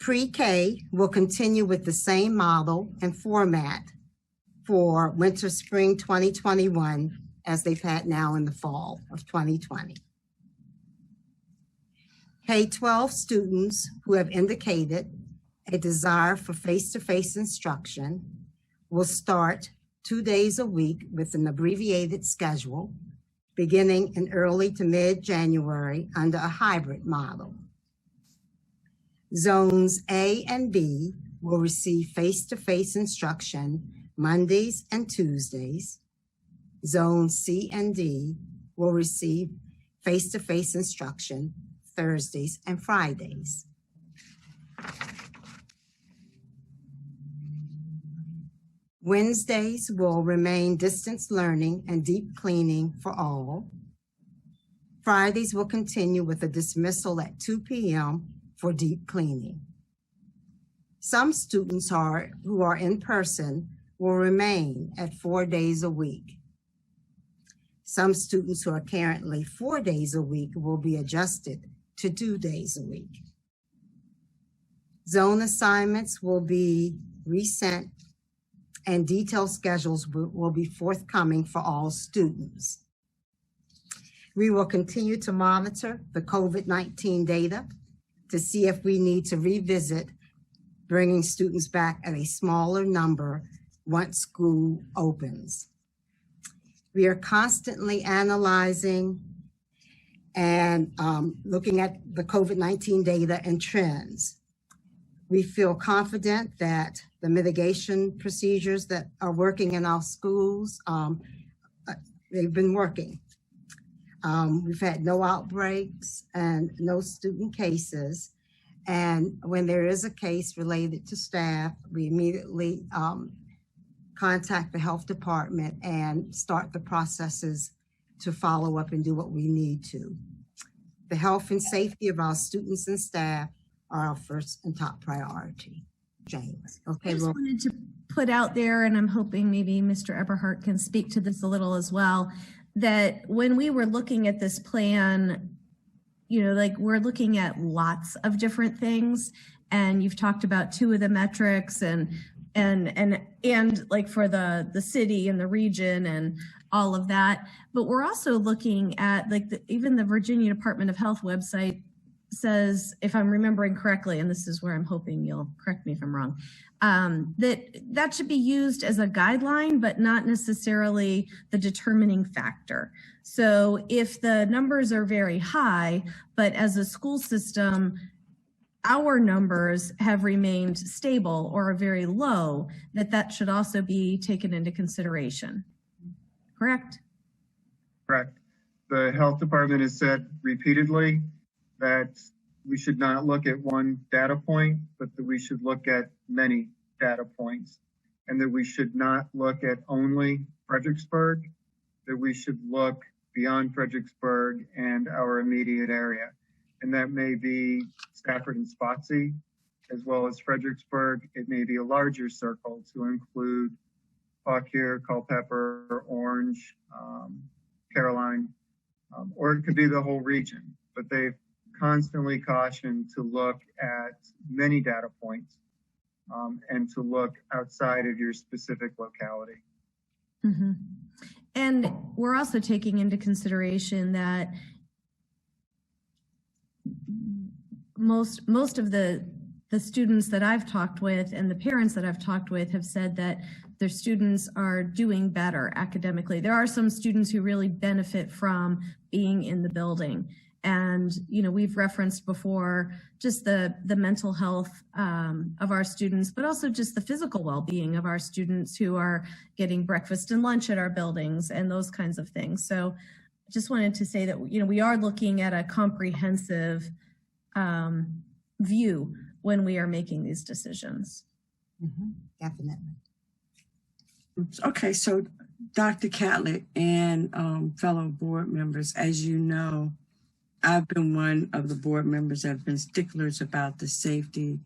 Pre-K will continue with the same model and format for winter spring 2021 as they've had now in the fall of 2020. K-12 students who have indicated a desire for face-to-face instruction will start 2 days a week with an abbreviated schedule beginning in early to mid-January under a hybrid model. Zones A and B will receive face-to-face instruction Mondays and Tuesdays. Zones C and D will receive face-to-face instruction Thursdays and Fridays. Wednesdays will remain distance learning and deep cleaning for all. Fridays will continue with a dismissal at 2 p.m. for deep cleaning. Some students who are in person will remain at 4 days a week. Some students who are currently 4 days a week will be adjusted to 2 days a week. Zone assignments will be resent and detailed schedules will be forthcoming for all students. We will continue to monitor the COVID-19 data to see if we need to revisit bringing students back at a smaller number once school opens. We are constantly analyzing and looking at the COVID-19 data and trends. We feel confident that the mitigation procedures that are working in our schools, they've been working. We've had no outbreaks and no student cases. And when there is a case related to staff, we immediately contact the health department and start the processes to follow up and do what we need to. The health and safety of our students and staff are our first and top priority. James. Okay. I just wanted to put out there, and I'm hoping maybe Mr. Eberhardt can speak to this a little as well, that when we were looking at this plan, you know, like we're looking at lots of different things, and you've talked about 2 of the metrics and like for the city and the region and all of that. But we're also looking at like even the Virginia Department of Health website says, if I'm remembering correctly, and this is where I'm hoping you'll correct me if I'm wrong, that should be used as a guideline, but not necessarily the determining factor. So if the numbers are very high, but as a school system, our numbers have remained stable or are very low, that should also be taken into consideration. Correct? Correct. The health department has said repeatedly that we should not look at one data point, but that we should look at many data points, and that we should not look at only Fredericksburg, that we should look beyond Fredericksburg and our immediate area. And that may be Stafford and Spotsy, as well as Fredericksburg. It may be a larger circle to include Fauquier, Culpeper, Orange, Caroline, or it could be the whole region. But they've constantly cautioned to look at many data points and to look outside of your specific locality. Mm-hmm. And we're also taking into consideration that most of the students that I've talked with and the parents that I've talked with have said that their students are doing better academically. There are some students who really benefit from being in the building. And, you know, we've referenced before just the mental health of our students, but also just the physical well-being of our students who are getting breakfast and lunch at our buildings and those kinds of things. So just wanted to say that, you know, we are looking at a comprehensive view when we are making these decisions. Mm-hmm. Definitely. Okay, so Dr. Catlett and fellow board members, as you know, I've been one of the board members that have been sticklers about the safety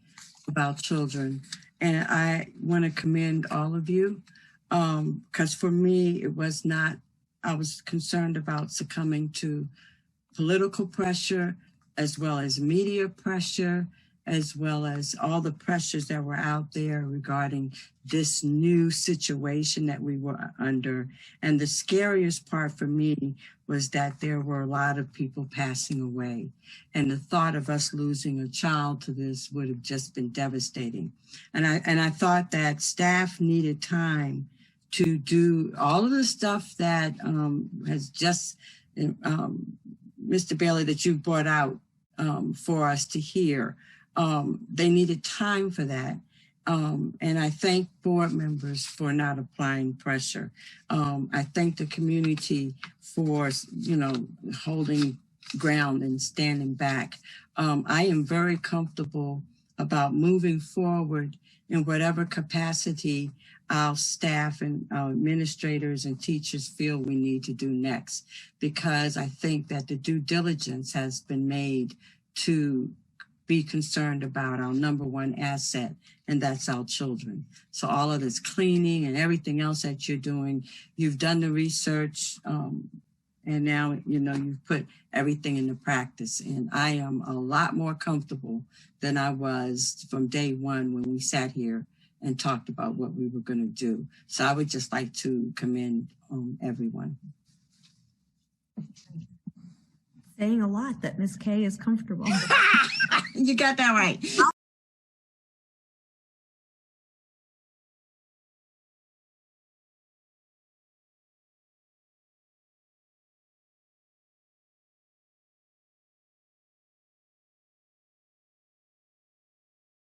of our children. And I want to commend all of you because for me, it was not, I was concerned about succumbing to political pressure as well as media pressure as well as all the pressures that were out there regarding this new situation that we were under. And the scariest part for me was that there were a lot of people passing away. And the thought of us losing a child to this would have just been devastating. And I thought that staff needed time to do all of the stuff that has just, Mr. Bailey, that you brought out for us to hear. They needed time for that. And I thank board members for not applying pressure. I thank the community for, holding ground and standing back. I am very comfortable about moving forward in whatever capacity our staff and our administrators and teachers feel we need to do next, because I think that the due diligence has been made to be concerned about our number one asset, and that's our children. So all of this cleaning and everything else that you're doing, you've done the research, and now, you've put everything into practice. And I am a lot more comfortable than I was from day one when we sat here and talked about what we were going to do. So I would just like to commend everyone. Saying a lot that Ms. K is comfortable. You got that right.